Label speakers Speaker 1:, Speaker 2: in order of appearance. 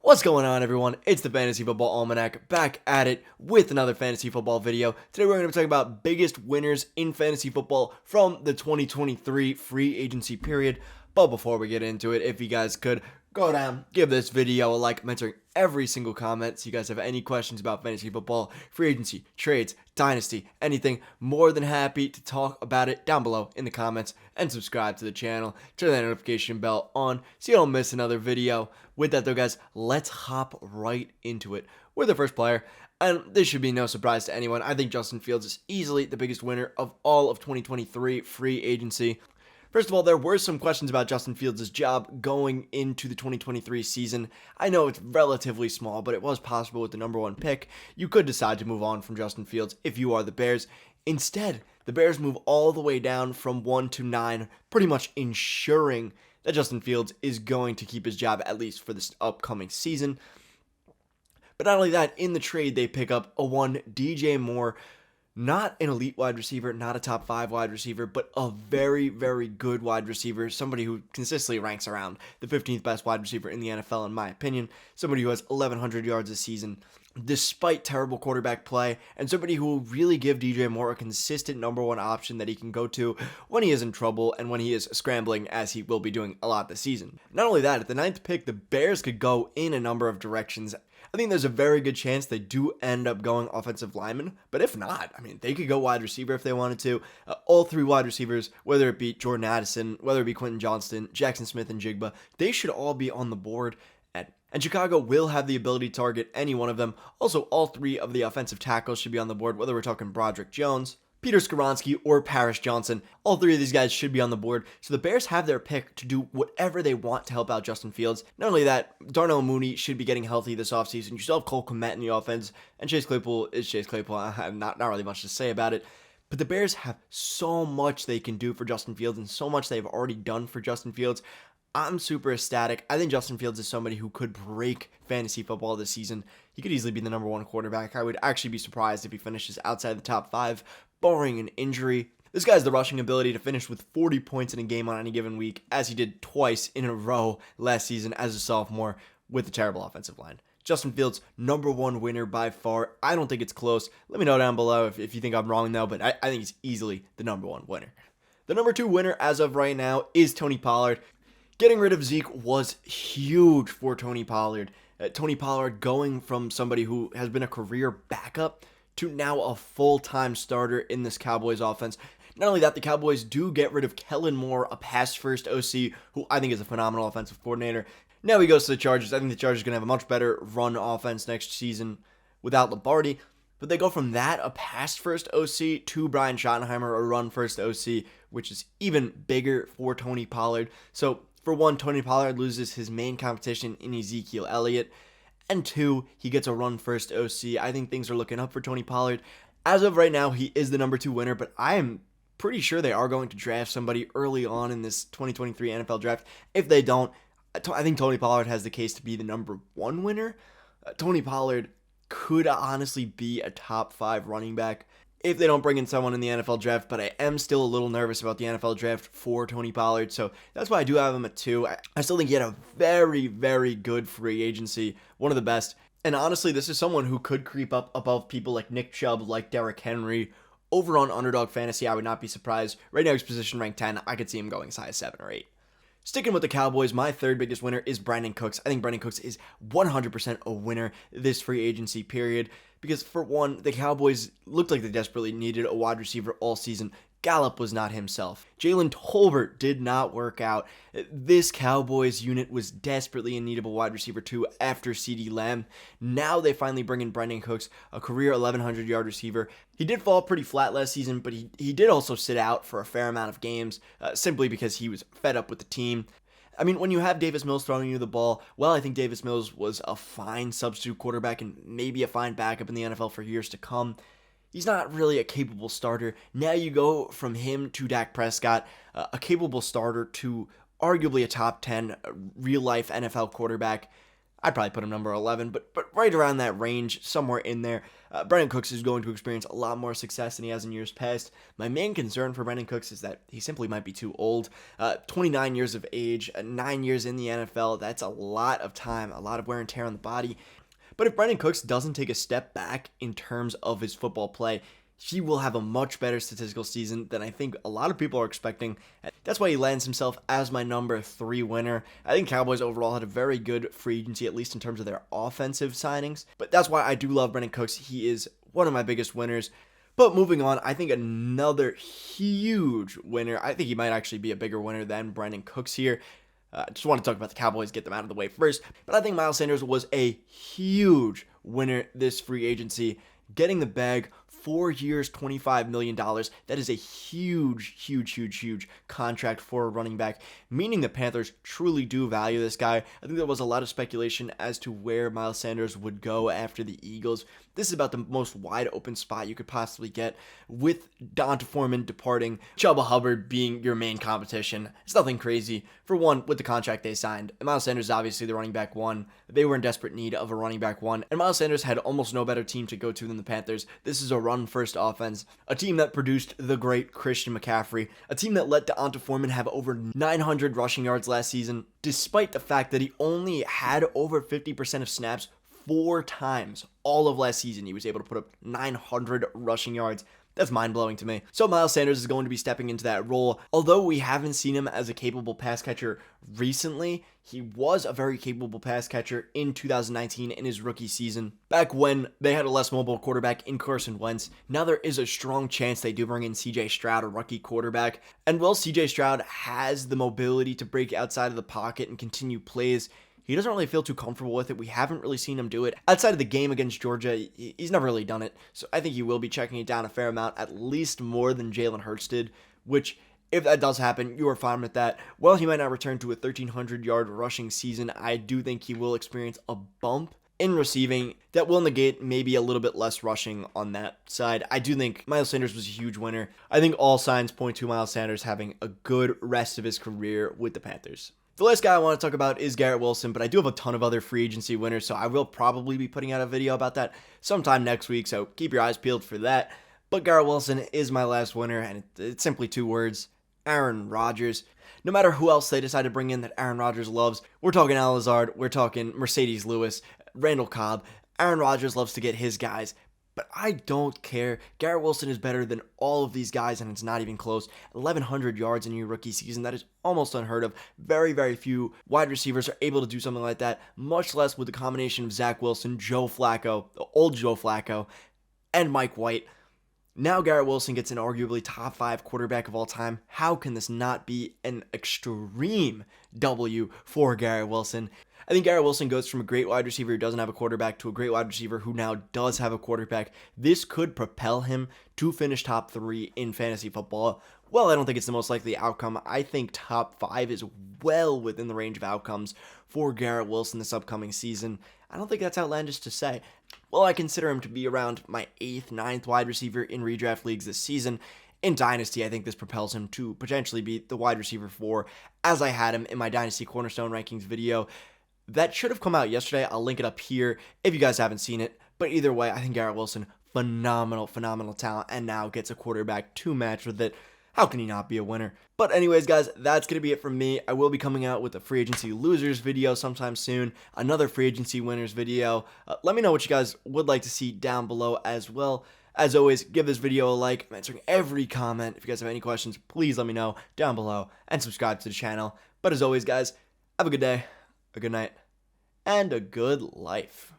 Speaker 1: What's going on, everyone? It's the Fantasy Football Almanac, back at it with another fantasy football video. Today we're going to be talking about biggest winners in fantasy football from the 2023 free agency period. But before we get into it, if you guys could go down, give this video a like, I'm answering every single comment. So you guys have any questions about fantasy football, free agency, trades, dynasty, anything, more than happy to talk about it down below in the comments, and subscribe to the channel. Turn that notification bell on so you don't miss another video. With that though, guys, let's hop right into it. We're the first player, and this should be no surprise to anyone. I think Justin Fields is easily the biggest winner of all of 2023 free agency. First of all, there were some questions about Justin Fields' job going into the 2023 season. I know it's relatively small, but it was possible with the number one pick. You could decide to move on from Justin Fields if you are the Bears. Instead, the Bears move all the way down from 1 to 9, pretty much ensuring that Justin Fields is going to keep his job at least for this upcoming season. But not only that, in the trade, they pick up a one DJ Moore. Not an elite wide receiver, not a top 5 wide receiver, but a very, very good wide receiver. Somebody who consistently ranks around the 15th best wide receiver in the NFL, in my opinion. Somebody who has 1,100 yards a season, despite terrible quarterback play. And somebody who will really give DJ Moore a consistent number one option that he can go to when he is in trouble and when he is scrambling, as he will be doing a lot this season. Not only that, at the 9th pick, the Bears could go in a number of directions. I think there's a very good chance they do end up going offensive lineman, but if not, I mean, they could go wide receiver if they wanted to. All three wide receivers, whether it be Jordan Addison, whether it be Quentin Johnston, Jackson Smith, and Jigba, they should all be on the board. And Chicago will have the ability to target any one of them. Also, all three of the offensive tackles should be on the board, whether we're talking Broderick Jones, Peter Skoronski, or Paris Johnson. All three of these guys should be on the board. So the Bears have their pick to do whatever they want to help out Justin Fields. Not only that, Darnell Mooney should be getting healthy this offseason. You still have Cole Kmet in the offense, and Chase Claypool is Chase Claypool. I have not really much to say about it. But the Bears have so much they can do for Justin Fields, and so much they've already done for Justin Fields. I'm super ecstatic. I think Justin Fields is somebody who could break fantasy football this season. He could easily be the number one quarterback. I would actually be surprised if he finishes outside the top 5, barring an injury. This guy has the rushing ability to finish with 40 points in a game on any given week, as he did twice in a row last season as a sophomore with a terrible offensive line. Justin Fields, number one winner by far. I don't think it's close. Let me know down below if you think I'm wrong, though, but I think he's easily the number one winner. The number 2 winner as of right now is Tony Pollard. Getting rid of Zeke was huge for Tony Pollard. Tony Pollard going from somebody who has been a career backup to now a full-time starter in this Cowboys offense. Not only that, the Cowboys do get rid of Kellen Moore, a pass-first OC, who I think is a phenomenal offensive coordinator. Now he goes to the Chargers. I think the Chargers are going to have a much better run offense next season without Lombardi. But they go from that, a pass-first OC, to Brian Schottenheimer, a run-first OC, which is even bigger for Tony Pollard. So, for one, Tony Pollard loses his main competition in Ezekiel Elliott. And 2, he gets a run-first OC. I think things are looking up for Tony Pollard. As of right now, he is the number 2 winner, but I am pretty sure they are going to draft somebody early on in this 2023 NFL draft. If they don't, I think Tony Pollard has the case to be the number 1 winner. Tony Pollard could honestly be a top 5 running back if they don't bring in someone in the NFL draft, but I am still a little nervous about the NFL draft for Tony Pollard, so that's why I do have him at 2. I still think he had a very, very good free agency, one of the best, and honestly, this is someone who could creep up above people like Nick Chubb, like Derrick Henry. Over on Underdog Fantasy, I would not be surprised. Right now, he's position ranked 10. I could see him going as high as 7 or 8. Sticking with the Cowboys, my third biggest winner is Brandin Cooks. I think Brandin Cooks is 100% a winner this free agency period because, for one, the Cowboys looked like they desperately needed a wide receiver all season. Gallup was not himself. Jalen Tolbert did not work out. This Cowboys unit was desperately in need of a wide receiver too after CeeDee Lamb. Now they finally bring in Brandin Cooks, a career 1,100-yard receiver. He did fall pretty flat last season, but he did also sit out for a fair amount of games simply because he was fed up with the team. I mean, when you have Davis Mills throwing you the ball, well, I think Davis Mills was a fine substitute quarterback and maybe a fine backup in the NFL for years to come. He's not really a capable starter. Now you go from him to Dak Prescott, a capable starter, to arguably a top 10 real-life NFL quarterback. I'd probably put him number 11, but right around that range, somewhere in there. Brandin Cooks is going to experience a lot more success than he has in years past. My main concern for Brandin Cooks is that he simply might be too old. 29 years of age, 9 years in the NFL, that's a lot of time, a lot of wear and tear on the body. But if Brandin Cooks doesn't take a step back in terms of his football play, he will have a much better statistical season than I think a lot of people are expecting. That's why he lands himself as my number 3 winner. I think Cowboys overall had a very good free agency, at least in terms of their offensive signings. But that's why I do love Brandin Cooks. He is one of my biggest winners. But moving on, I think another huge winner, I think he might actually be a bigger winner than Brandin Cooks here. Just want to talk about the Cowboys, get them out of the way first. But I think Miles Sanders was a huge winner this free agency. Getting the bag, 4 years, $25 million. That is a huge contract for a running back, meaning the Panthers truly do value this guy. I think there was a lot of speculation as to where Miles Sanders would go after the Eagles. This is about the most wide open spot you could possibly get, with D'Onta Foreman departing, Chuba Hubbard being your main competition. It's nothing crazy. For one, with the contract they signed, and Miles Sanders is obviously the running back 1. They were in desperate need of a running back 1, and Miles Sanders had almost no better team to go to than the Panthers. This is a run-first offense, a team that produced the great Christian McCaffrey, a team that let D'Onta Foreman have over 900 rushing yards last season, despite the fact that he only had over 50% of snaps 4 times all of last season. He was able to put up 900 rushing yards. That's mind-blowing to me. So Miles Sanders is going to be stepping into that role. Although we haven't seen him as a capable pass catcher recently, he was a very capable pass catcher in 2019 in his rookie season, back when they had a less mobile quarterback in Carson Wentz. Now there is a strong chance they do bring in CJ Stroud, a rookie quarterback. And while CJ Stroud has the mobility to break outside of the pocket and continue plays, he doesn't really feel too comfortable with it. We haven't really seen him do it. Outside of the game against Georgia, he's never really done it. So I think he will be checking it down a fair amount, at least more than Jalen Hurts did, which, if that does happen, you are fine with that. While he might not return to a 1,300-yard rushing season, I do think he will experience a bump in receiving that will negate maybe a little bit less rushing on that side. I do think Miles Sanders was a huge winner. I think all signs point to Miles Sanders having a good rest of his career with the Panthers. The last guy I want to talk about is Garett Wilson, but I do have a ton of other free agency winners, so I will probably be putting out a video about that sometime next week, so keep your eyes peeled for that. But Garett Wilson is my last winner, and it's simply 2 words: Aaron Rodgers. No matter who else they decide to bring in that Aaron Rodgers loves, we're talking Al Lazard, we're talking Mercedes Lewis, Randall Cobb. Aaron Rodgers loves to get his guys. But I don't care. Garett Wilson is better than all of these guys, and it's not even close. 1,100 yards in your rookie season. That is almost unheard of. Very few wide receivers are able to do something like that, much less with the combination of Zach Wilson, Joe Flacco, the old Joe Flacco, and Mike White. Now Garett Wilson gets an arguably top 5 quarterback of all time. How can this not be an extreme W for Garett Wilson? I think Garett Wilson goes from a great wide receiver who doesn't have a quarterback to a great wide receiver who now does have a quarterback. This could propel him to finish top 3 in fantasy football. Well, I don't think it's the most likely outcome. I think top 5 is well within the range of outcomes for Garett Wilson this upcoming season. I don't think that's outlandish to say. Well, I consider him to be around my 8th, 9th wide receiver in redraft leagues this season. In Dynasty, I think this propels him to potentially be the wide receiver 4, as I had him in my Dynasty Cornerstone Rankings video. That should have come out yesterday. I'll link it up here if you guys haven't seen it. But either way, I think Garett Wilson, phenomenal talent, and now gets a quarterback to match with it. How can he not be a winner? But anyways, guys, that's going to be it from me. I will be coming out with a free agency losers video sometime soon, another free agency winners video. Let me know what you guys would like to see down below as well. As always, give this video a like. I'm answering every comment. If you guys have any questions, please let me know down below and subscribe to the channel. But as always, guys, have a good day, a good night, and a good life.